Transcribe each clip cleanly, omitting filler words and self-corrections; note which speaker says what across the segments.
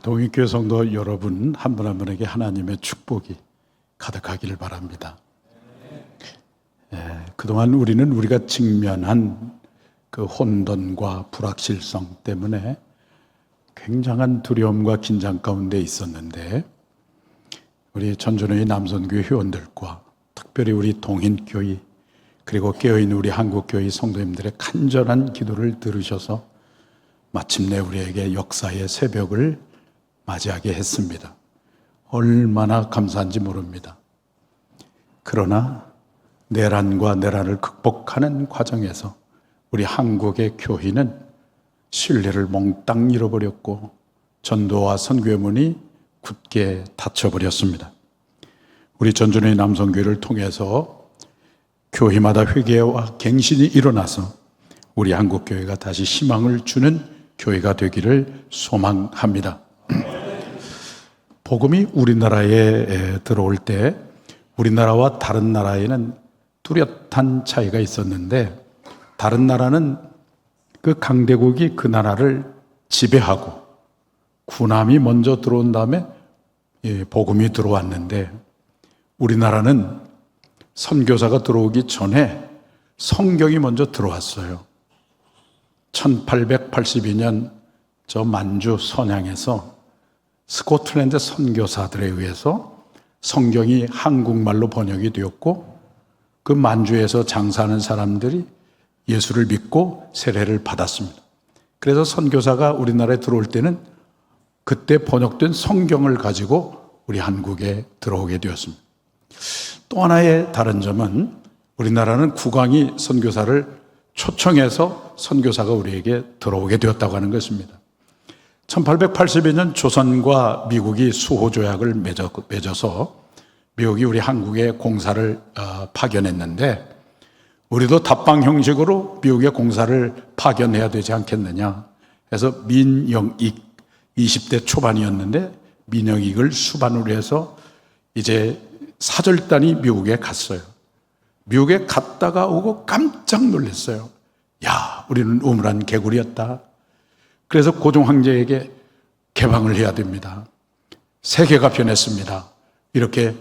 Speaker 1: 동익교회 성도 여러분 한 분 한 분에게 하나님의 축복이 가득하기를 바랍니다. 그동안 우리가 직면한 그 혼돈과 불확실성 때문에 굉장한 두려움과 긴장 가운데 있었는데, 우리 전준의 남선교회 회원들과 특별히 우리 동인교회 그리고 깨어있는 우리 한국교회 성도님들의 간절한 기도를 들으셔서 마침내 우리에게 역사의 새벽을 맞이하게 했습니다. 얼마나 감사한지 모릅니다. 그러나 내란과 내란을 극복하는 과정에서 우리 한국의 교회는 신뢰를 몽땅 잃어버렸고 전도와 선교의 문이 굳게 닫혀버렸습니다. 우리 전준의 남성교회를 통해서 교회마다 회개와 갱신이 일어나서 우리 한국교회가 다시 희망을 주는 교회가 되기를 소망합니다. 복음이 우리나라에 들어올 때 우리나라와 다른 나라에는 뚜렷한 차이가 있었는데, 다른 나라는 그 강대국이 그 나라를 지배하고 군함이 먼저 들어온 다음에 복음이 들어왔는데, 우리나라는 선교사가 들어오기 전에 성경이 먼저 들어왔어요. 1882년 저 만주 선양에서 스코틀랜드 선교사들에 의해서 성경이 한국말로 번역이 되었고, 그 만주에서 장사하는 사람들이 예수를 믿고 세례를 받았습니다. 그래서 선교사가 우리나라에 들어올 때는 그때 번역된 성경을 가지고 우리 한국에 들어오게 되었습니다. 또 하나의 다른 점은 우리나라는 국왕이 선교사를 초청해서 선교사가 우리에게 들어오게 되었다고 하는 것입니다. 1882년 조선과 미국이 수호조약을 맺어서 미국이 우리 한국에 공사를 파견했는데, 우리도 답방 형식으로 미국에 공사를 파견해야 되지 않겠느냐 해서 민영익 20대 초반이었는데 민영익을 수반으로 해서 이제 사절단이 미국에 갔어요. 미국에 갔다가 오고 깜짝 놀랐어요. 야, 우리는 우물한 개구리였다. 그래서 고종 황제에게 개방을 해야 됩니다. 세계가 변했습니다. 이렇게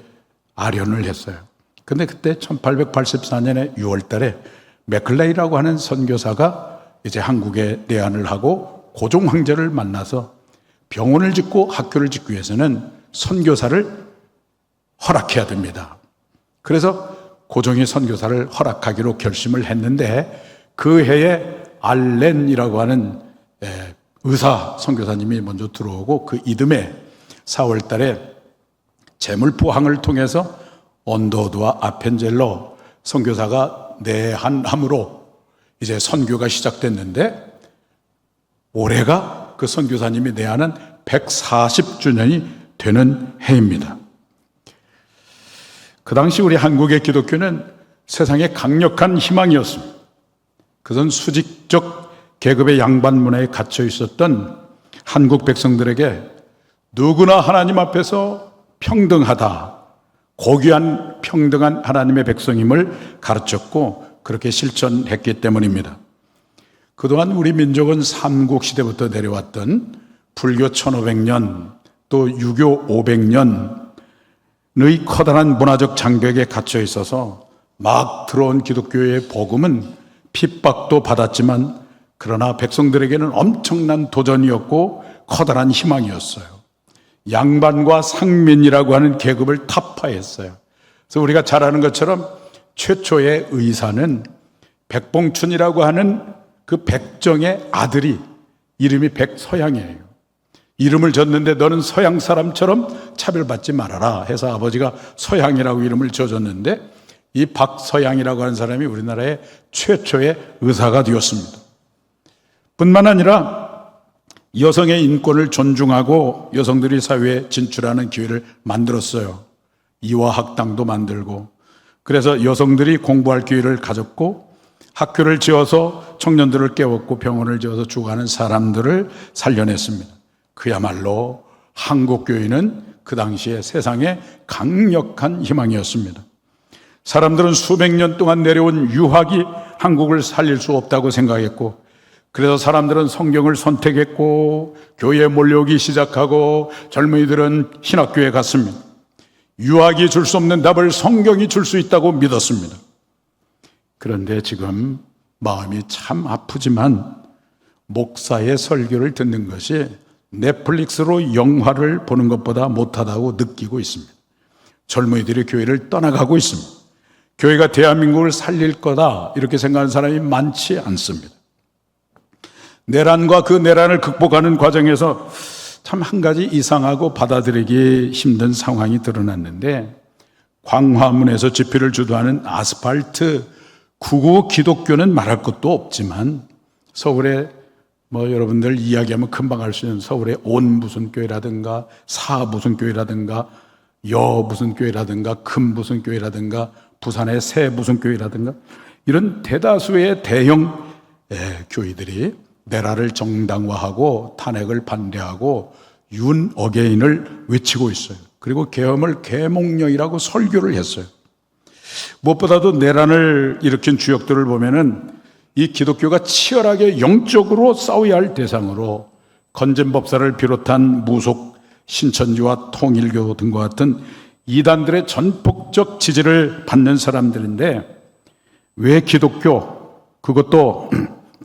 Speaker 1: 아련을 했어요. 근데 그때 1884년에 6월 달에 맥클레이라고 하는 선교사가 이제 한국에 내한을 하고 고종 황제를 만나서 병원을 짓고 학교를 짓기 위해서는 선교사를 허락해야 됩니다. 그래서 고종이 선교사를 허락하기로 결심을 했는데, 그 해에 알렌이라고 하는 의사 선교사님이 먼저 들어오고, 그 이듬해 4월 달에 제물포항을 통해서 언더우드와 아펜젤러 선교사가 내한함으로 이제 선교가 시작됐는데, 올해가 그 선교사님이 내한한 140주년이 되는 해입니다. 그 당시 우리 한국의 기독교는 세상에 강력한 희망이었습니다. 그것은 수직적 계급의 양반 문화에 갇혀 있었던 한국 백성들에게 누구나 하나님 앞에서 평등하다, 고귀한 평등한 하나님의 백성임을 가르쳤고 그렇게 실천했기 때문입니다. 그동안 우리 민족은 삼국시대부터 내려왔던 불교 1500년 또 유교 500년의 커다란 문화적 장벽에 갇혀 있어서 막 들어온 기독교의 복음은 핍박도 받았지만, 그러나 백성들에게는 엄청난 도전이었고 커다란 희망이었어요. 양반과 상민이라고 하는 계급을 타파했어요. 그래서 우리가 잘 아는 것처럼 최초의 의사는 백봉춘이라고 하는 그 백정의 아들이 이름이 백서양이에요. 이름을 졌는데 너는 서양 사람처럼 차별받지 말아라 해서 아버지가 서양이라고 이름을 지어줬는데, 이 박서양이라고 하는 사람이 우리나라의 최초의 의사가 되었습니다. 뿐만 아니라 여성의 인권을 존중하고 여성들이 사회에 진출하는 기회를 만들었어요. 이화학당도 만들고, 그래서 여성들이 공부할 기회를 가졌고, 학교를 지어서 청년들을 깨웠고 병원을 지어서 죽어가는 사람들을 살려냈습니다. 그야말로 한국교회는 그 당시에 세상에 강력한 희망이었습니다. 사람들은 수백 년 동안 내려온 유학이 한국을 살릴 수 없다고 생각했고, 그래서 사람들은 성경을 선택했고 교회에 몰려오기 시작하고 젊은이들은 신학교에 갔습니다. 유학이 줄 수 없는 답을 성경이 줄 수 있다고 믿었습니다. 그런데 지금 마음이 참 아프지만 목사의 설교를 듣는 것이 넷플릭스로 영화를 보는 것보다 못하다고 느끼고 있습니다. 젊은이들이 교회를 떠나가고 있습니다. 교회가 대한민국을 살릴 거다 이렇게 생각하는 사람이 많지 않습니다. 내란과 그 내란을 극복하는 과정에서 참 한 가지 이상하고 받아들이기 힘든 상황이 드러났는데, 광화문에서 집회를 주도하는 아스팔트 구구 기독교는 말할 것도 없지만, 서울에 여러분들 이야기하면 금방 알 수 있는 서울의 온 무슨 교회라든가 사 무슨 교회라든가 여 무슨 교회라든가 금 무슨 교회라든가 부산의 새 무슨 교회라든가 이런 대다수의 대형 교회들이 내란을 정당화하고 탄핵을 반대하고 윤 어게인을 외치고 있어요. 그리고 계엄을 계몽령이라고 설교를 했어요. 무엇보다도 내란을 일으킨 주역들을 보면은 이 기독교가 치열하게 영적으로 싸워야 할 대상으로 건전법사를 비롯한 무속 신천지와 통일교 등과 같은 이단들의 전폭적 지지를 받는 사람들인데, 왜 기독교, 그것도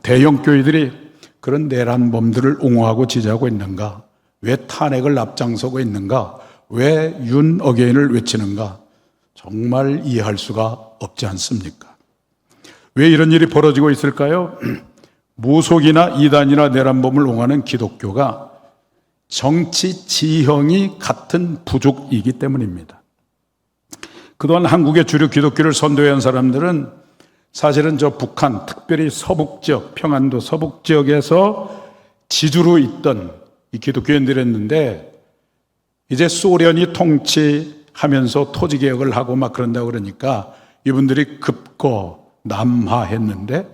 Speaker 1: 대형 교회들이 그런 내란범들을 옹호하고 지지하고 있는가? 왜 탄핵을 앞장서고 있는가? 왜 윤 어게인을 외치는가? 정말 이해할 수가 없지 않습니까? 왜 이런 일이 벌어지고 있을까요? 무속이나 이단이나 내란범을 옹호하는 기독교가 정치 지형이 같은 부족이기 때문입니다. 그동안 한국의 주류 기독교를 선도한 사람들은 사실은 저 북한, 특별히 서북 지역, 평안도 서북 지역에서 지주로 있던 이 기독교인들이었는데, 이제 소련이 통치하면서 토지개혁을 하고 막 그런다고 그러니까 이분들이 급거 남하했는데,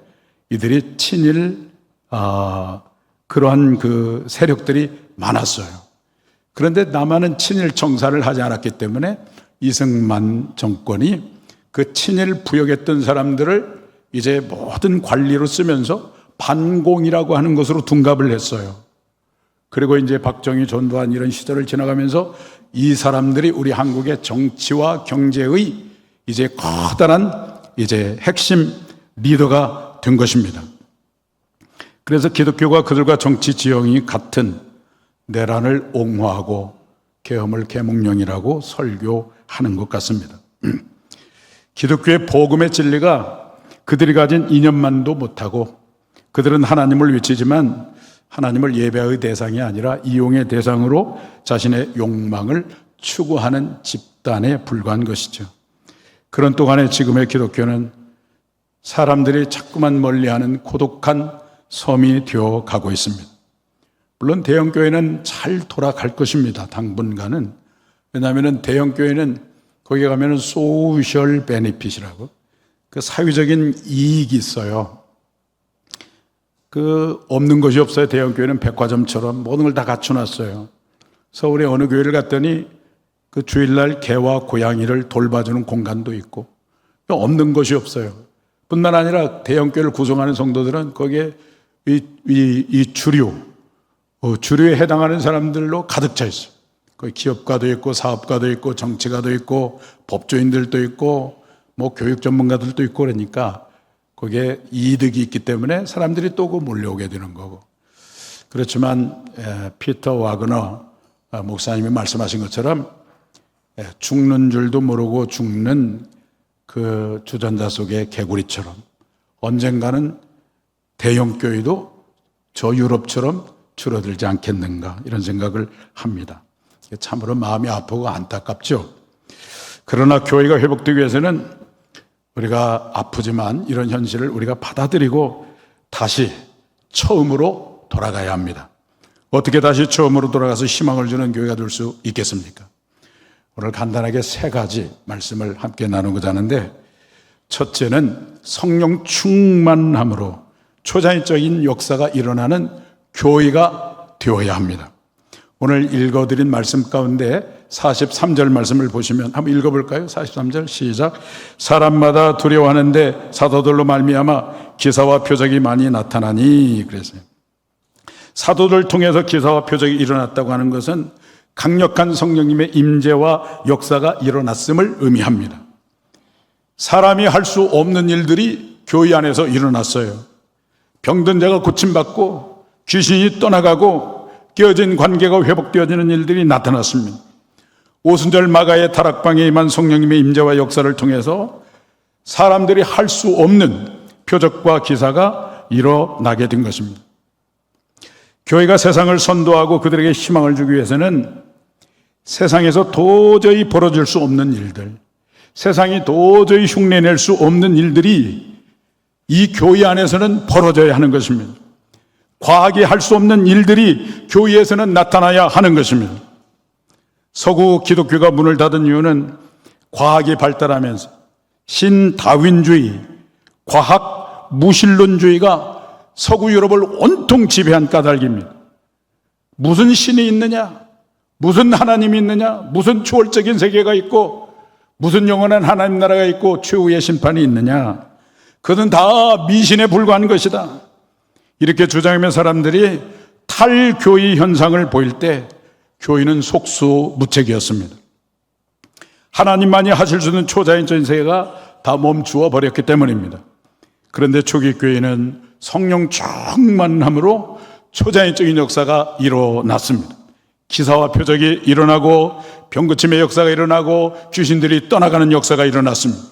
Speaker 1: 이들이 친일 그러한 그 세력들이 많았어요. 그런데 남한은 친일 청사를 하지 않았기 때문에 이승만 정권이 그 친일 부역했던 사람들을 이제 모든 관리로 쓰면서 반공이라고 하는 것으로 둔갑을 했어요. 그리고 이제 박정희, 전두환 이런 시절을 지나가면서 이 사람들이 우리 한국의 정치와 경제의 이제 커다란 이제 핵심 리더가 된 것입니다. 그래서 기독교가 그들과 정치 지형이 같은 내란을 옹호하고 계엄을 계몽령이라고 설교하는 것 같습니다. 기독교의 복음의 진리가 그들이 가진 이념만도 못하고, 그들은 하나님을 외치지만 하나님을 예배의 대상이 아니라 이용의 대상으로 자신의 욕망을 추구하는 집단에 불과한 것이죠. 그런 동안에 지금의 기독교는 사람들이 자꾸만 멀리하는 고독한 섬이 되어 가고 있습니다. 물론 대형교회는 잘 돌아갈 것입니다. 당분간은. 왜냐하면 대형교회는 거기 가면은 소셜 베네핏이라고 그 사회적인 이익이 있어요. 그 없는 것이 없어요. 대형교회는 백화점처럼 모든 걸 다 갖춰놨어요. 서울의 어느 교회를 갔더니 그 주일날 개와 고양이를 돌봐주는 공간도 있고, 없는 것이 없어요. 뿐만 아니라 대형교회를 구성하는 성도들은 거기에 이 주류에 해당하는 사람들로 가득 차 있어요. 거기 기업가도 있고 사업가도 있고 정치가도 있고 법조인들도 있고 뭐 교육 전문가들도 있고, 그러니까 거기에 이득이 있기 때문에 사람들이 또 몰려오게 되는 거고. 그렇지만 피터 와그너 목사님이 말씀하신 것처럼 죽는 줄도 모르고 죽는 그 주전자 속의 개구리처럼 언젠가는 대형교회도 저 유럽처럼 줄어들지 않겠는가, 이런 생각을 합니다. 참으로 마음이 아프고 안타깝죠. 그러나 교회가 회복되기 위해서는 우리가 아프지만 이런 현실을 우리가 받아들이고 다시 처음으로 돌아가야 합니다. 어떻게 다시 처음으로 돌아가서 희망을 주는 교회가 될 수 있겠습니까? 오늘 간단하게 세 가지 말씀을 함께 나누고자 하는데, 첫째는 성령 충만함으로 초자연적인 역사가 일어나는 교회가 되어야 합니다. 오늘 읽어드린 말씀 가운데 43절 말씀을 보시면 한번 읽어볼까요? 43절 시작. 사람마다 두려워하는데 사도들로 말미암아 기사와 표적이 많이 나타나니. 그랬어요. 사도들 통해서 기사와 표적이 일어났다고 하는 것은 강력한 성령님의 임재와 역사가 일어났음을 의미합니다. 사람이 할 수 없는 일들이 교회 안에서 일어났어요. 병든 자가 고침받고 귀신이 떠나가고 깨어진 관계가 회복되어지는 일들이 나타났습니다. 오순절 마가의 다락방에 임한 성령님의 임재와 역사를 통해서 사람들이 할 수 없는 표적과 기사가 일어나게 된 것입니다. 교회가 세상을 선도하고 그들에게 희망을 주기 위해서는 세상에서 도저히 벌어질 수 없는 일들, 세상이 도저히 흉내낼 수 없는 일들이 이 교회 안에서는 벌어져야 하는 것입니다. 과학이 할 수 없는 일들이 교회에서는 나타나야 하는 것입니다. 서구 기독교가 문을 닫은 이유는 과학이 발달하면서 신다윈주의, 과학 무신론주의가 서구 유럽을 온통 지배한 까닭입니다. 무슨 신이 있느냐? 무슨 하나님이 있느냐? 무슨 초월적인 세계가 있고 무슨 영원한 하나님 나라가 있고 최후의 심판이 있느냐? 그것은 다 미신에 불과한 것이다. 이렇게 주장하며 사람들이 탈교의 현상을 보일 때 교회는 속수무책이었습니다. 하나님만이 하실 수 있는 초자연적인 세계가 다 멈추어 버렸기 때문입니다. 그런데 초기 교회는 성령 충만함으로 초자연적인 역사가 일어났습니다. 기사와 표적이 일어나고 병고침의 역사가 일어나고 귀신들이 떠나가는 역사가 일어났습니다.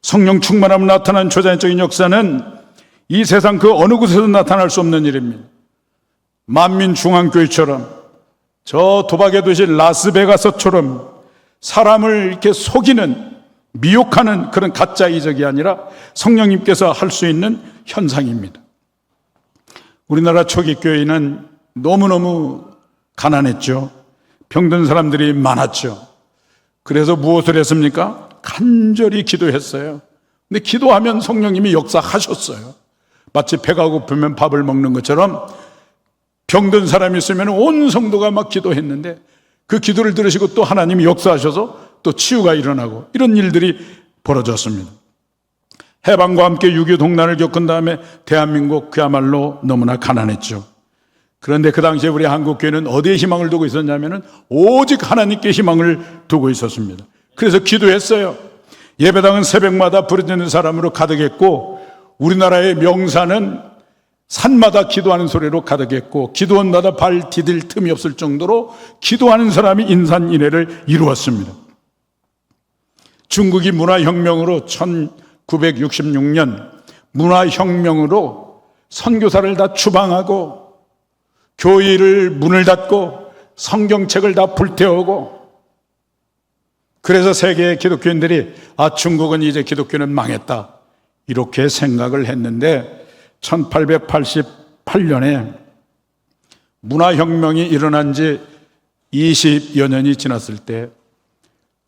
Speaker 1: 성령 충만함으로 나타난 초자연적인 역사는 이 세상 그 어느 곳에서 나타날 수 없는 일입니다. 만민중앙교회처럼 저 도박의 도시 라스베가스처럼 사람을 이렇게 속이는 미혹하는 그런 가짜 이적이 아니라 성령님께서 할 수 있는 현상입니다. 우리나라 초기 교회는 너무너무 가난했죠. 병든 사람들이 많았죠. 그래서 무엇을 했습니까? 간절히 기도했어요. 근데 기도하면 성령님이 역사하셨어요. 마치 배가 고프면 밥을 먹는 것처럼 병든 사람이 있으면 온 성도가 막 기도했는데 그 기도를 들으시고 또 하나님이 역사하셔서 또 치유가 일어나고 이런 일들이 벌어졌습니다. 해방과 함께 6.25 동란을 겪은 다음에 대한민국 그야말로 너무나 가난했죠. 그런데 그 당시에 우리 한국교회는 어디에 희망을 두고 있었냐면 오직 하나님께 희망을 두고 있었습니다. 그래서 기도했어요. 예배당은 새벽마다 부르짖는 사람으로 가득했고 우리나라의 명사는 산마다 기도하는 소리로 가득했고 기도원마다 발 디딜 틈이 없을 정도로 기도하는 사람이 인산인해를 이루었습니다. 중국이 문화혁명으로 1966년 문화혁명으로 선교사를 다 추방하고 교회를 문을 닫고 성경책을 다 불태우고 그래서 세계의 기독교인들이 중국은 이제 기독교는 망했다 이렇게 생각을 했는데 1888년에 문화혁명이 일어난 지 20여 년이 지났을 때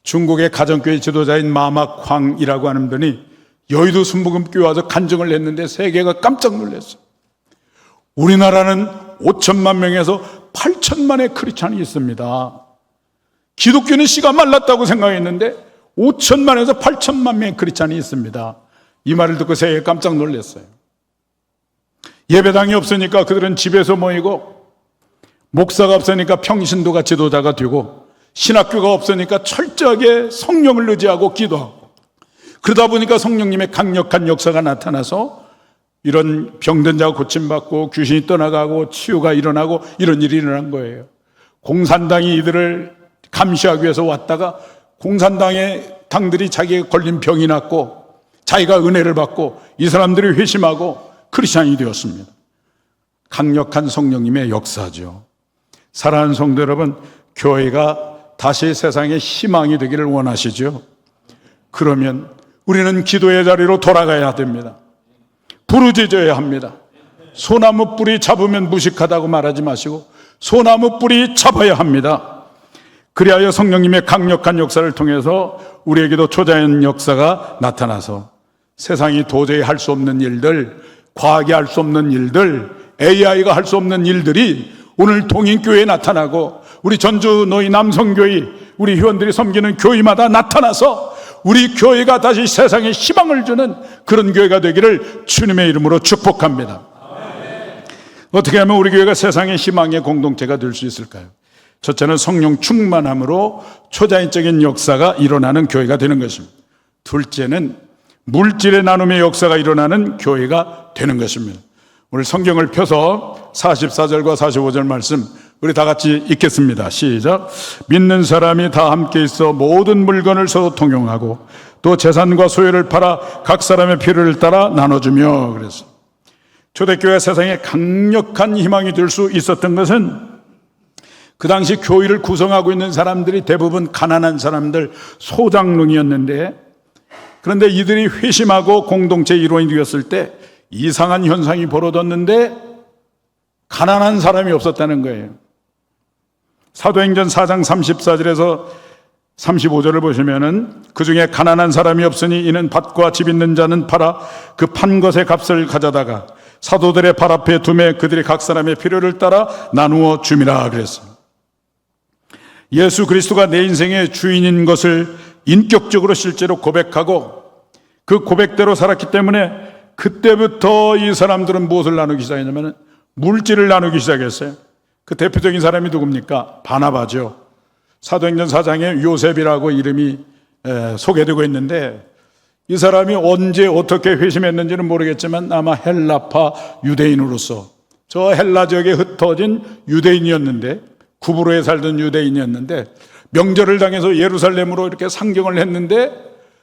Speaker 1: 중국의 가정교회 지도자인 마마쾅이라고 하는 분이 여의도 순복음교회 와서 간증을 했는데 세계가 깜짝 놀랐어요. 우리나라는 5천만 명에서 8천만의 크리스찬이 있습니다. 기독교는 씨가 말랐다고 생각했는데 5천만에서 8천만 명의 크리스찬이 있습니다. 이 말을 듣고 세계가 깜짝 놀랐어요. 예배당이 없으니까 그들은 집에서 모이고 목사가 없으니까 평신도가 지도자가 되고 신학교가 없으니까 철저하게 성령을 의지하고 기도하고 그러다 보니까 성령님의 강력한 역사가 나타나서 이런 병든 자가 고침받고 귀신이 떠나가고 치유가 일어나고 이런 일이 일어난 거예요. 공산당이 이들을 감시하기 위해서 왔다가 공산당의 당들이 자기가 걸린 병이 낫고 자기가 은혜를 받고 이 사람들이 회심하고 크리스찬이 되었습니다. 강력한 성령님의 역사죠. 사랑하는 성도 여러분, 교회가 다시 세상의 희망이 되기를 원하시죠? 그러면 우리는 기도의 자리로 돌아가야 됩니다. 부르짖어야 합니다. 소나무 뿌리 잡으면 무식하다고 말하지 마시고 소나무 뿌리 잡아야 합니다. 그리하여 성령님의 강력한 역사를 통해서 우리에게도 초자연 역사가 나타나서 세상이 도저히 할 수 없는 일들, 과학이 할 수 없는 일들, AI가 할 수 없는 일들이 오늘 동인교회에 나타나고 우리 전주 노인 남성교회 우리 회원들이 섬기는 교회마다 나타나서 우리 교회가 다시 세상에 희망을 주는 그런 교회가 되기를 주님의 이름으로 축복합니다. 어떻게 하면 우리 교회가 세상의 희망의 공동체가 될 수 있을까요? 첫째는 성령 충만함으로 초자연적인 역사가 일어나는 교회가 되는 것입니다. 둘째는 물질의 나눔의 역사가 일어나는 교회가 되는 것입니다. 오늘 성경을 펴서 44절과 45절 말씀 우리 다 같이 읽겠습니다. 시작. 믿는 사람이 다 함께 있어 모든 물건을 서로 통용하고 또 재산과 소유를 팔아 각 사람의 필요를 따라 나눠주며. 그래서 초대교회가 세상에 강력한 희망이 될 수 있었던 것은 그 당시 교회를 구성하고 있는 사람들이 대부분 가난한 사람들, 소장농이었는데, 그런데 이들이 회심하고 공동체 일원이 되었을 때 이상한 현상이 벌어졌는데 가난한 사람이 없었다는 거예요. 사도행전 4장 34절에서 35절을 보시면은 그 중에 가난한 사람이 없으니 이는 밭과 집 있는 자는 팔아 그 판 것의 값을 가져다가 사도들의 발 앞에 두매 그들이 각 사람의 필요를 따라 나누어 줌이라 그랬어요. 예수 그리스도가 내 인생의 주인인 것을 인격적으로 실제로 고백하고 그 고백대로 살았기 때문에 그때부터 이 사람들은 무엇을 나누기 시작했냐면 물질을 나누기 시작했어요. 그 대표적인 사람이 누굽니까? 바나바죠. 사도행전 4장에 요셉이라고 이름이 소개되고 있는데 이 사람이 언제 어떻게 회심했는지는 모르겠지만 아마 헬라파 유대인으로서 저 헬라 지역에 흩어진 유대인이었는데 구브로에 살던 유대인이었는데 명절을 당해서 예루살렘으로 이렇게 상경을 했는데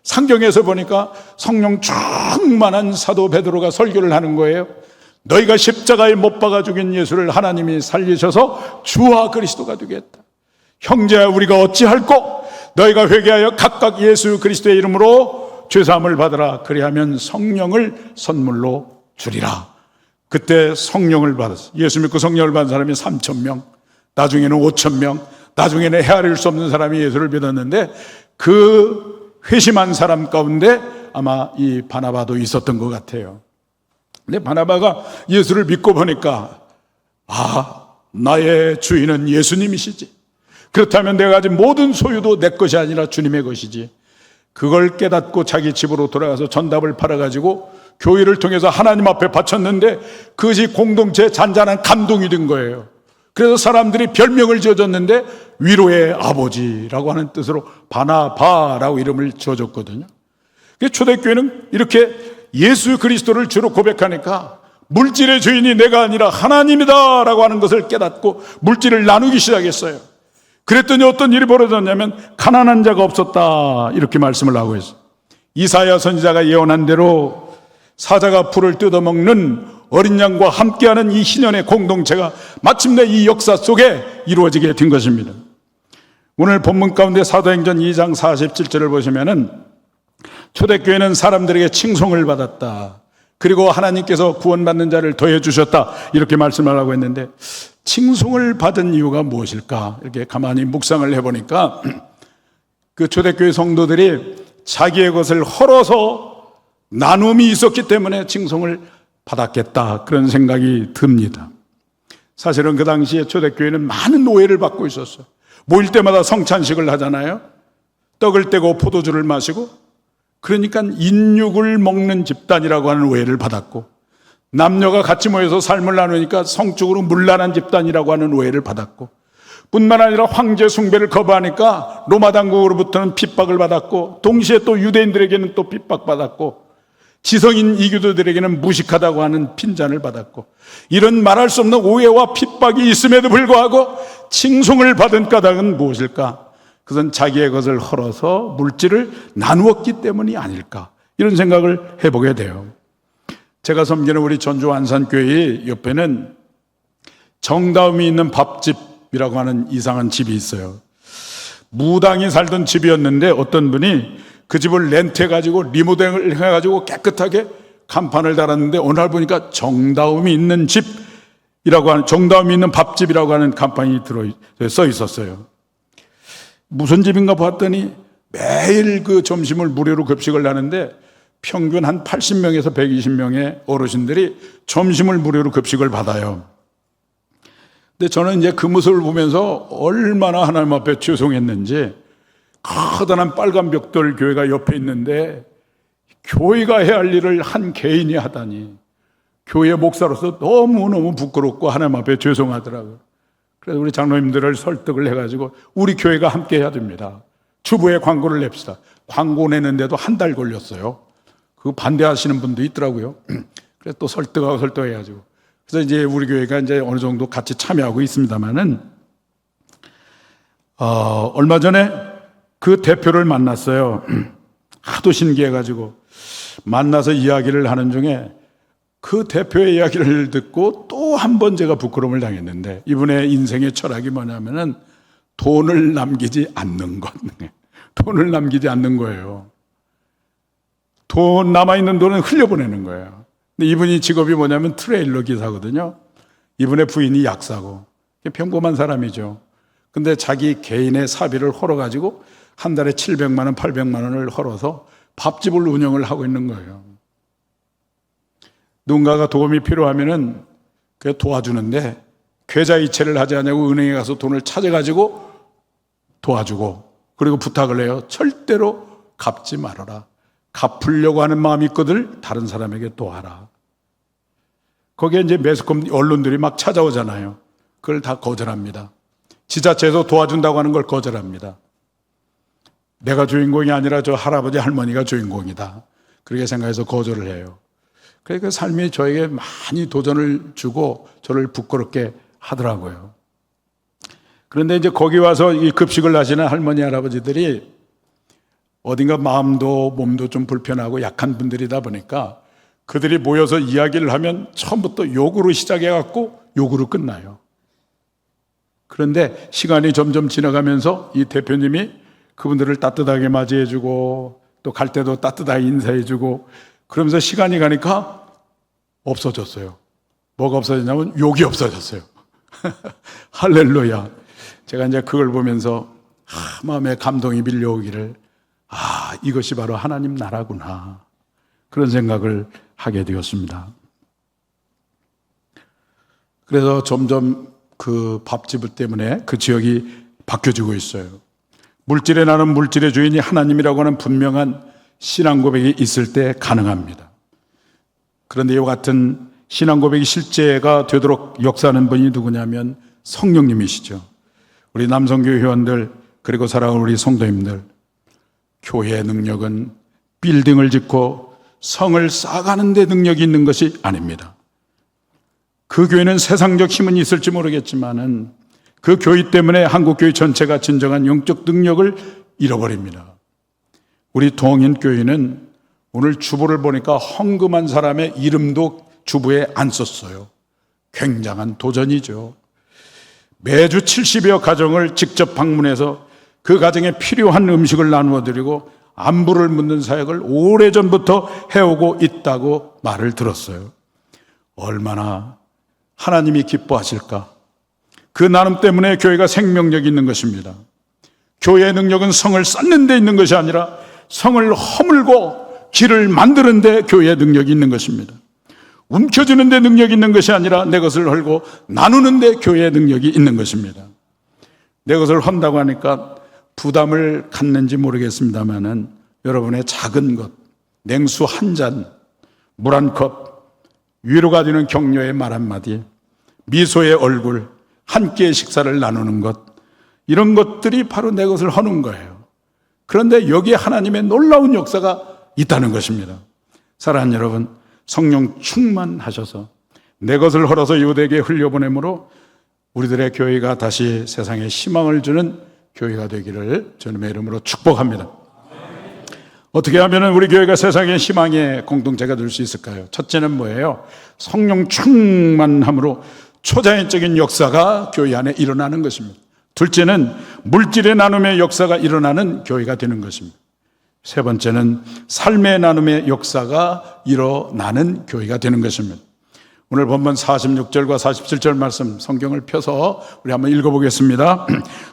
Speaker 1: 상경에서 보니까 성령 충만한 사도 베드로가 설교를 하는 거예요. 너희가 십자가에 못 박아 죽인 예수를 하나님이 살리셔서 주와 그리스도가 되겠다. 형제야 우리가 어찌할꼬? 너희가 회개하여 각각 예수 그리스도의 이름으로 죄사함을 받으라. 그리하면 성령을 선물로 주리라. 그때 성령을 받았어요. 예수 믿고 성령을 받은 사람이 3,000명, 나중에는 5,000명, 나중에는 헤아릴 수 없는 사람이 예수를 믿었는데 그 회심한 사람 가운데 아마 이 바나바도 있었던 것 같아요. 근데 바나바가 예수를 믿고 보니까 나의 주인은 예수님이시지. 그렇다면 내가 가진 모든 소유도 내 것이 아니라 주님의 것이지. 그걸 깨닫고 자기 집으로 돌아가서 전답을 팔아가지고 교회를 통해서 하나님 앞에 바쳤는데 그것이 공동체의 잔잔한 감동이 된 거예요. 그래서 사람들이 별명을 지어줬는데 위로의 아버지라고 하는 뜻으로 바나바라고 이름을 지어줬거든요. 초대교회는 이렇게 예수 그리스도를 주로 고백하니까 물질의 주인이 내가 아니라 하나님이다 라고 하는 것을 깨닫고 물질을 나누기 시작했어요. 그랬더니 어떤 일이 벌어졌냐면 가난한 자가 없었다 이렇게 말씀을 하고 있어요. 이사야 선지자가 예언한 대로 사자가 풀을 뜯어먹는 어린 양과 함께하는 이 희년의 공동체가 마침내 이 역사 속에 이루어지게 된 것입니다. 오늘 본문 가운데 사도행전 2장 47절을 보시면은 초대교회는 사람들에게 칭송을 받았다. 그리고 하나님께서 구원받는 자를 더해 주셨다. 이렇게 말씀을 하고 있는데 칭송을 받은 이유가 무엇일까? 이렇게 가만히 묵상을 해보니까 그 초대교회 성도들이 자기의 것을 헐어서 나눔이 있었기 때문에 칭송을 받았겠다. 그런 생각이 듭니다. 사실은 그 당시에 초대교회는 많은 오해를 받고 있었어요. 모일 때마다 성찬식을 하잖아요. 떡을 떼고 포도주를 마시고 그러니까 인육을 먹는 집단이라고 하는 오해를 받았고 남녀가 같이 모여서 삶을 나누니까 성적으로 문란한 집단이라고 하는 오해를 받았고 뿐만 아니라 황제 숭배를 거부하니까 로마 당국으로부터는 핍박을 받았고 동시에 또 유대인들에게는 또 핍박받았고 지성인 이교도들에게는 무식하다고 하는 핀잔을 받았고 이런 말할 수 없는 오해와 핍박이 있음에도 불구하고 칭송을 받은 까닭은 무엇일까? 그것은 자기의 것을 헐어서 물질을 나누었기 때문이 아닐까 이런 생각을 해보게 돼요. 제가 섬기는 우리 전주 안산교회 옆에는 정다움이 있는 밥집이라고 하는 이상한 집이 있어요. 무당이 살던 집이었는데 어떤 분이 그 집을 렌트해가지고 리모델을 해가지고 깨끗하게 간판을 달았는데 어느 날 보니까 정다움이 있는 집이라고 하는 정다움이 있는 밥집이라고 하는 간판이 써 있었어요. 무슨 집인가 봤더니 매일 그 점심을 무료로 급식을 하는데 평균 한 80명에서 120명의 어르신들이 점심을 무료로 급식을 받아요. 근데 저는 이제 그 모습을 보면서 얼마나 하나님 앞에 죄송했는지, 커다란 빨간 벽돌 교회가 옆에 있는데 교회가 해야 할 일을 한 개인이 하다니, 교회 목사로서 너무너무 부끄럽고 하나님 앞에 죄송하더라고요. 그래서 우리 장로님들을 설득을 해가지고 우리 교회가 함께 해야 됩니다. 주부의 광고를 냅시다. 광고 내는데도 한 달 걸렸어요. 그 반대하시는 분도 있더라고요. 그래서 또 설득해가지고. 그래서 이제 우리 교회가 이제 어느 정도 같이 참여하고 있습니다만은, 얼마 전에 그 대표를 만났어요. 하도 신기해가지고 만나서 이야기를 하는 중에 그 대표의 이야기를 듣고 또 한 번 제가 부끄러움을 당했는데, 이분의 인생의 철학이 뭐냐면은 돈을 남기지 않는 것. 돈을 남기지 않는 거예요. 남아있는 돈은 흘려보내는 거예요. 근데 이분이 직업이 뭐냐면 트레일러 기사거든요. 이분의 부인이 약사고, 평범한 사람이죠. 근데 자기 개인의 사비를 헐어가지고 한 달에 700만 원, 800만 원을 헐어서 밥집을 운영을 하고 있는 거예요. 누군가가 도움이 필요하면은 그 도와주는데, 계좌이체를 하지 않냐고 은행에 가서 돈을 찾아가지고 도와주고, 그리고 부탁을 해요. 절대로 갚지 말아라. 갚으려고 하는 마음이 있거든 다른 사람에게 도와라. 거기에 이제 매스컴 언론들이 막 찾아오잖아요. 그걸 다 거절합니다. 지자체에서 도와준다고 하는 걸 거절합니다. 내가 주인공이 아니라 저 할아버지 할머니가 주인공이다, 그렇게 생각해서 거절을 해요. 그러니까 삶이 저에게 많이 도전을 주고 저를 부끄럽게 하더라고요. 그런데 이제 거기 와서 이 급식을 하시는 할머니 할아버지들이 어딘가 마음도 몸도 좀 불편하고 약한 분들이다 보니까 그들이 모여서 이야기를 하면 처음부터 욕으로 시작해갖고 욕으로 끝나요. 그런데 시간이 점점 지나가면서 이 대표님이 그분들을 따뜻하게 맞이해주고 또 갈 때도 따뜻하게 인사해주고, 그러면서 시간이 가니까 없어졌어요. 뭐가 없어졌냐면 욕이 없어졌어요. 할렐루야. 제가 이제 그걸 보면서 마음에 감동이 밀려오기를, 이것이 바로 하나님 나라구나, 그런 생각을 하게 되었습니다. 그래서 점점 그 밥집 때문에 그 지역이 바뀌어지고 있어요. 물질에 나는 물질의 주인이 하나님이라고 하는 분명한 신앙 고백이 있을 때 가능합니다. 그런데 이와 같은 신앙 고백이 실제가 되도록 역사하는 분이 누구냐면 성령님이시죠. 우리 남성교회 회원들, 그리고 사랑하는 우리 성도님들, 교회의 능력은 빌딩을 짓고 성을 쌓아가는 데 능력이 있는 것이 아닙니다. 그 교회는 세상적 힘은 있을지 모르겠지만은 그 교회 때문에 한국교회 전체가 진정한 영적 능력을 잃어버립니다. 우리 동인교회는 오늘 주보를 보니까 헌금한 사람의 이름도 주보에 안 썼어요. 굉장한 도전이죠. 매주 70여 가정을 직접 방문해서 그 가정에 필요한 음식을 나누어 드리고 안부를 묻는 사역을 오래전부터 해오고 있다고 말을 들었어요. 얼마나 하나님이 기뻐하실까? 그 나눔 때문에 교회가 생명력이 있는 것입니다. 교회의 능력은 성을 쌓는 데 있는 것이 아니라 성을 허물고 길을 만드는 데 교회의 능력이 있는 것입니다. 움켜쥐는 데 능력이 있는 것이 아니라 내 것을 헐고 나누는 데 교회의 능력이 있는 것입니다. 내 것을 헌다고 하니까 부담을 갖는지 모르겠습니다만은 여러분의 작은 것, 냉수 한 잔, 물 한 컵, 위로가 되는 격려의 말 한마디, 미소의 얼굴, 한 끼의 식사를 나누는 것, 이런 것들이 바로 내 것을 허는 거예요. 그런데 여기에 하나님의 놀라운 역사가 있다는 것입니다. 사랑하는 여러분, 성령 충만하셔서 내 것을 헐어서 유대에게 흘려보내므로 우리들의 교회가 다시 세상에 희망을 주는 교회가 되기를 주님의 이름으로 축복합니다. 어떻게 하면 우리 교회가 세상의 희망의 공동체가 될 수 있을까요? 첫째는 뭐예요? 성령 충만함으로 초자연적인 역사가 교회 안에 일어나는 것입니다. 둘째는 물질의 나눔의 역사가 일어나는 교회가 되는 것입니다. 세 번째는 삶의 나눔의 역사가 일어나는 교회가 되는 것입니다. 오늘 본문 46절과 47절 말씀 성경을 펴서 우리 한번 읽어보겠습니다.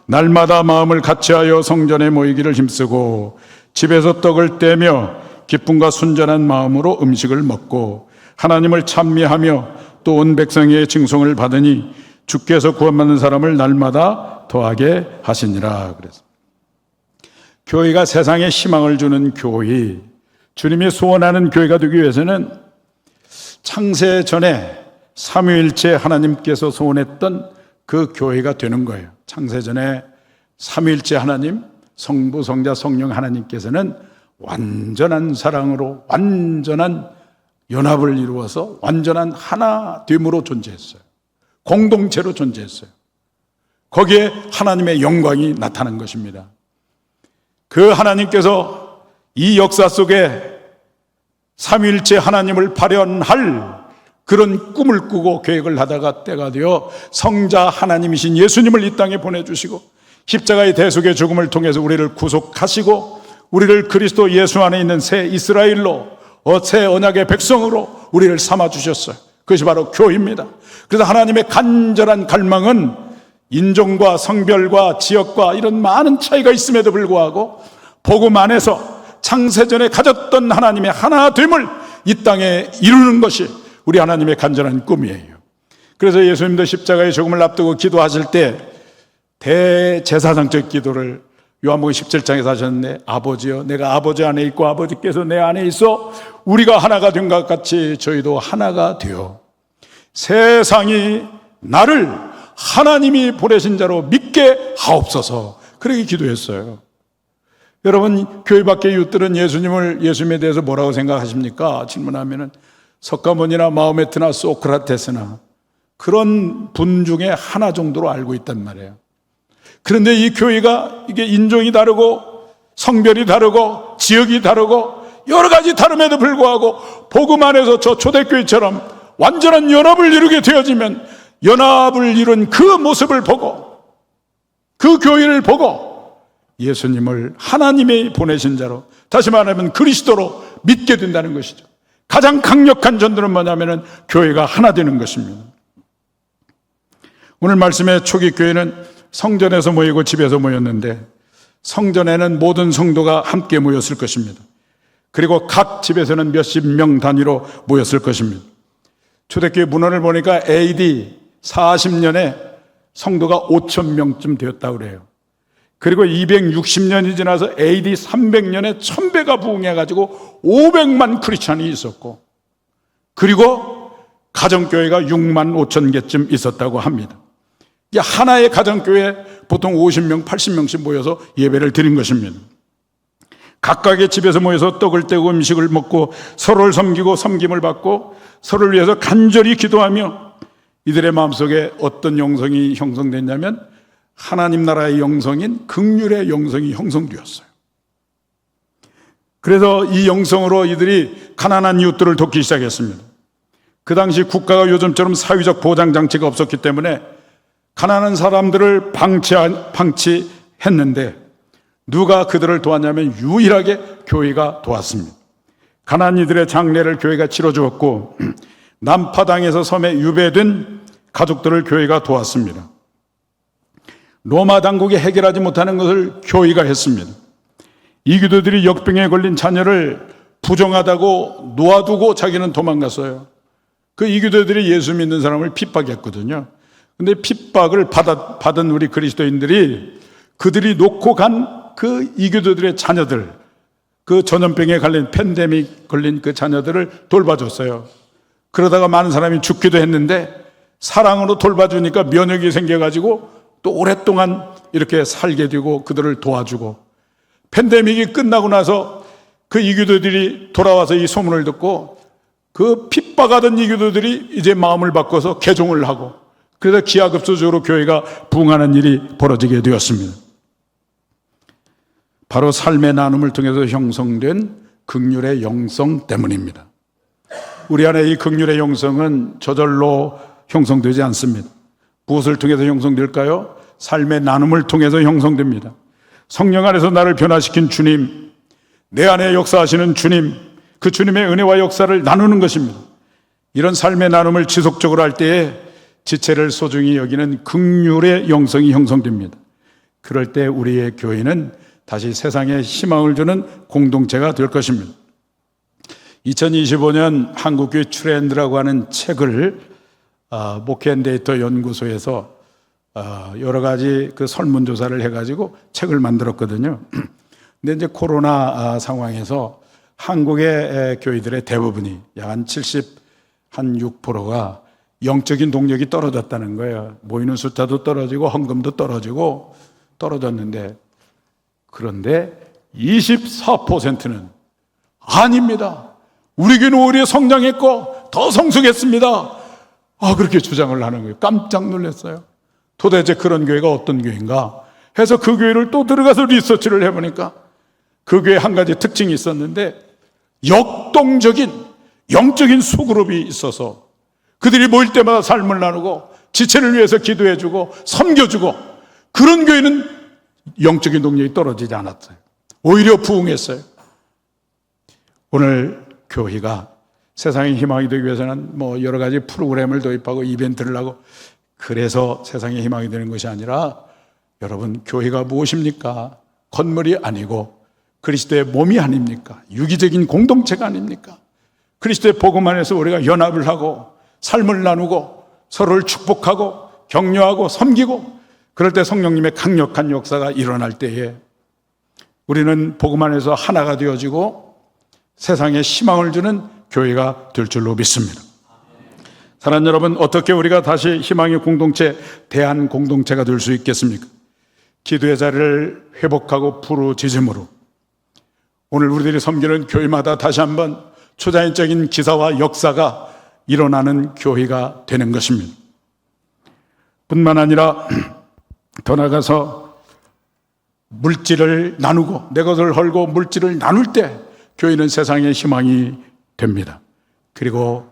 Speaker 1: 날마다 마음을 같이하여 성전에 모이기를 힘쓰고 집에서 떡을 떼며 기쁨과 순전한 마음으로 음식을 먹고 하나님을 찬미하며 또 온 백성의 칭송을 받으니 주께서 구원받는 사람을 날마다 더하게 하시니라. 그래서 교회가 세상에 희망을 주는 교회, 주님이 소원하는 교회가 되기 위해서는 창세 전에 삼위일체 하나님께서 소원했던 그 교회가 되는 거예요. 창세 전에 삼위일체 하나님, 성부, 성자, 성령 하나님께서는 완전한 사랑으로 완전한 연합을 이루어서 완전한 하나됨으로 존재했어요. 공동체로 존재했어요. 거기에 하나님의 영광이 나타난 것입니다. 그 하나님께서 이 역사 속에 삼위일체 하나님을 발현할 그런 꿈을 꾸고 계획을 하다가 때가 되어 성자 하나님이신 예수님을 이 땅에 보내주시고 십자가의 대속의 죽음을 통해서 우리를 구속하시고 우리를 그리스도 예수 안에 있는 새 이스라엘로 새 언약의 백성으로 우리를 삼아주셨어요. 그것이 바로 교회입니다. 그래서 하나님의 간절한 갈망은 인종과 성별과 지역과 이런 많은 차이가 있음에도 불구하고 복음 안에서 창세전에 가졌던 하나님의 하나됨을 이 땅에 이루는 것이 우리 하나님의 간절한 꿈이에요. 그래서 예수님도 십자가의 죽음을 앞두고 기도하실 때 대제사장적 기도를 요한복음 17장에서 하셨는데, 아버지여, 내가 아버지 안에 있고 아버지께서 내 안에 있어 우리가 하나가 된 것 같이 저희도 하나가 되어 세상이 나를 하나님이 보내신 자로 믿게 하옵소서. 그렇게 기도했어요. 여러분, 교회 밖의 이웃들은 예수님에 대해서 뭐라고 생각하십니까? 질문하면은 석가모니나 마호메트나 소크라테스나 그런 분 중에 하나 정도로 알고 있단 말이에요. 그런데 이 교회가 이게 인종이 다르고 성별이 다르고 지역이 다르고 여러 가지 다름에도 불구하고 복음 안에서 저 초대교회처럼 완전한 연합을 이루게 되어지면 연합을 이룬 그 모습을 보고 그 교회를 보고 예수님을 하나님이 보내신 자로, 다시 말하면 그리스도로 믿게 된다는 것이죠. 가장 강력한 전도는 뭐냐면 교회가 하나 되는 것입니다. 오늘 말씀의 초기 교회는 성전에서 모이고 집에서 모였는데 성전에는 모든 성도가 함께 모였을 것입니다. 그리고 각 집에서는 몇십 명 단위로 모였을 것입니다. 초대교회 문헌을 보니까 AD 40년에 성도가 5천 명쯤 되었다고 그래요. 그리고 260년이 지나서 AD 300년에 1000배가 부흥해가지고 500만 크리스찬이 있었고, 그리고 가정교회가 6만 5천 개쯤 있었다고 합니다. 하나의 가정교회에 보통 50명, 80명씩 모여서 예배를 드린 것입니다. 각각의 집에서 모여서 떡을 떼고 음식을 먹고 서로를 섬기고 섬김을 받고 서로를 위해서 간절히 기도하며 이들의 마음속에 어떤 영성이 형성됐냐면 하나님 나라의 영성인 긍휼의 영성이 형성되었어요. 그래서 이 영성으로 이들이 가난한 이웃들을 돕기 시작했습니다. 그 당시 국가가 요즘처럼 사회적 보장장치가 없었기 때문에 가난한 사람들을 방치했는데 누가 그들을 도왔냐면 유일하게 교회가 도왔습니다. 가난한 이들의 장례를 교회가 치러주었고 난파당에서 섬에 유배된 가족들을 교회가 도왔습니다. 로마 당국이 해결하지 못하는 것을 교회가 했습니다. 이교도들이 역병에 걸린 자녀를 부정하다고 놓아두고 자기는 도망갔어요. 그 이교도들이 예수 믿는 사람을 핍박했거든요. 근데 핍박을 받은 우리 그리스도인들이 그들이 놓고 간 그 이교도들의 자녀들, 그 전염병에 걸린 팬데믹 걸린 그 자녀들을 돌봐줬어요. 그러다가 많은 사람이 죽기도 했는데 사랑으로 돌봐주니까 면역이 생겨가지고 또 오랫동안 이렇게 살게 되고 그들을 도와주고, 팬데믹이 끝나고 나서 그 이교도들이 돌아와서 이 소문을 듣고 그 핍박하던 이교도들이 이제 마음을 바꿔서 개종을 하고, 그래서 기하급수적으로 교회가 부흥하는 일이 벌어지게 되었습니다. 바로 삶의 나눔을 통해서 형성된 긍휼의 영성 때문입니다. 우리 안에 이 긍휼의 영성은 저절로 형성되지 않습니다. 무엇을 통해서 형성될까요? 삶의 나눔을 통해서 형성됩니다. 성령 안에서 나를 변화시킨 주님, 내 안에 역사하시는 주님, 그 주님의 은혜와 역사를 나누는 것입니다. 이런 삶의 나눔을 지속적으로 할 때에 지체를 소중히 여기는 긍휼의 영성이 형성됩니다. 그럴 때 우리의 교회는 다시 세상에 희망을 주는 공동체가 될 것입니다. 2025년 한국교회 트렌드라고 하는 책을 목회앤데이터 연구소에서 여러 가지 그 설문조사를 해가지고 책을 만들었거든요. 근데 이제 코로나 상황에서 한국의 교회들의 대부분이 약 한 76%가 영적인 동력이 떨어졌다는 거예요. 모이는 숫자도 떨어지고 헌금도 떨어졌는데, 그런데 24%는 아닙니다, 우리 교회는 오히려 성장했고 더 성숙했습니다, 그렇게 주장을 하는 거예요. 깜짝 놀랐어요. 도대체 그런 교회가 어떤 교회인가 해서 그 교회를 또 들어가서 리서치를 해보니까 그 교회 한 가지 특징이 있었는데, 역동적인 영적인 소그룹이 있어서 그들이 모일 때마다 삶을 나누고 지체를 위해서 기도해주고 섬겨주고, 그런 교회는 영적인 동력이 떨어지지 않았어요. 오히려 부흥했어요. 오늘 교회가 세상의 희망이 되기 위해서는 여러 가지 프로그램을 도입하고 이벤트를 하고 그래서 세상의 희망이 되는 것이 아니라, 여러분, 교회가 무엇입니까? 건물이 아니고 그리스도의 몸이 아닙니까? 유기적인 공동체가 아닙니까? 그리스도의 복음 안에서 우리가 연합을 하고 삶을 나누고 서로를 축복하고 격려하고 섬기고, 그럴 때 성령님의 강력한 역사가 일어날 때에 우리는 복음 안에서 하나가 되어지고 세상에 희망을 주는 교회가 될 줄로 믿습니다. 사랑하는 여러분, 어떻게 우리가 다시 희망의 공동체, 대한 공동체가 될 수 있겠습니까? 기도의 자리를 회복하고 부르짖음으로 오늘 우리들이 섬기는 교회마다 다시 한번 초자연적인 기사와 역사가 일어나는 교회가 되는 것입니다. 뿐만 아니라 더 나아가서 물질을 나누고, 내 것을 헐고 물질을 나눌 때 교회는 세상의 희망이 됩니다. 그리고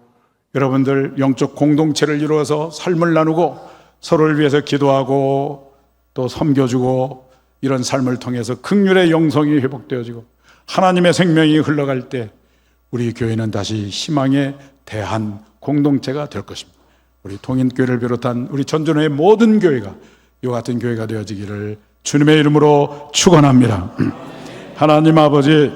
Speaker 1: 여러분들 영적 공동체를 이루어서 삶을 나누고 서로를 위해서 기도하고 또 섬겨주고, 이런 삶을 통해서 긍휼의 영성이 회복되어지고 하나님의 생명이 흘러갈 때 우리 교회는 다시 희망의 대한 공동체가 될 것입니다. 우리 통인교회를 비롯한 우리 전전의 모든 교회가 이와 같은 교회가 되어지기를 주님의 이름으로 축원합니다. 하나님 아버지,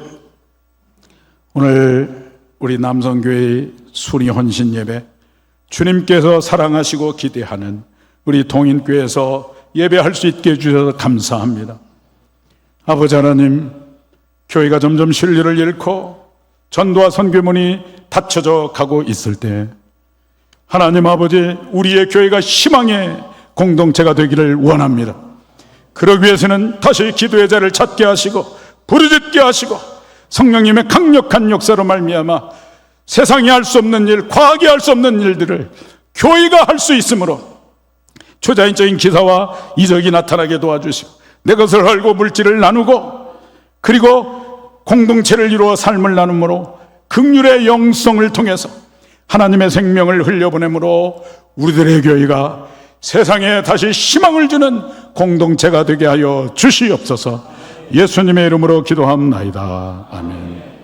Speaker 1: 오늘 우리 남성교회의 순위 헌신 예배, 주님께서 사랑하시고 기대하는 우리 동인교회에서 예배할 수 있게 해주셔서 감사합니다. 아버지 하나님, 교회가 점점 신뢰를 잃고 전도와 선교문이 닫혀져 가고 있을 때, 하나님 아버지, 우리의 교회가 희망의 공동체가 되기를 원합니다. 그러기 위해서는 다시 기도의 자리를 찾게 하시고 부르짖게 하시고 성령님의 강력한 역사로 말미암아 세상이 할 수 없는 일, 과학이 할 수 없는 일들을 교회가 할 수 있으므로 초자연적인 기사와 이적이 나타나게 도와주시고, 내 것을 헐고 물질을 나누고, 그리고 공동체를 이루어 삶을 나눔으로 긍휼의 영성을 통해서 하나님의 생명을 흘려보내므로 우리들의 교회가 세상에 다시 희망을 주는 공동체가 되게 하여 주시옵소서. 예수님의 이름으로 기도합나이다. 아멘.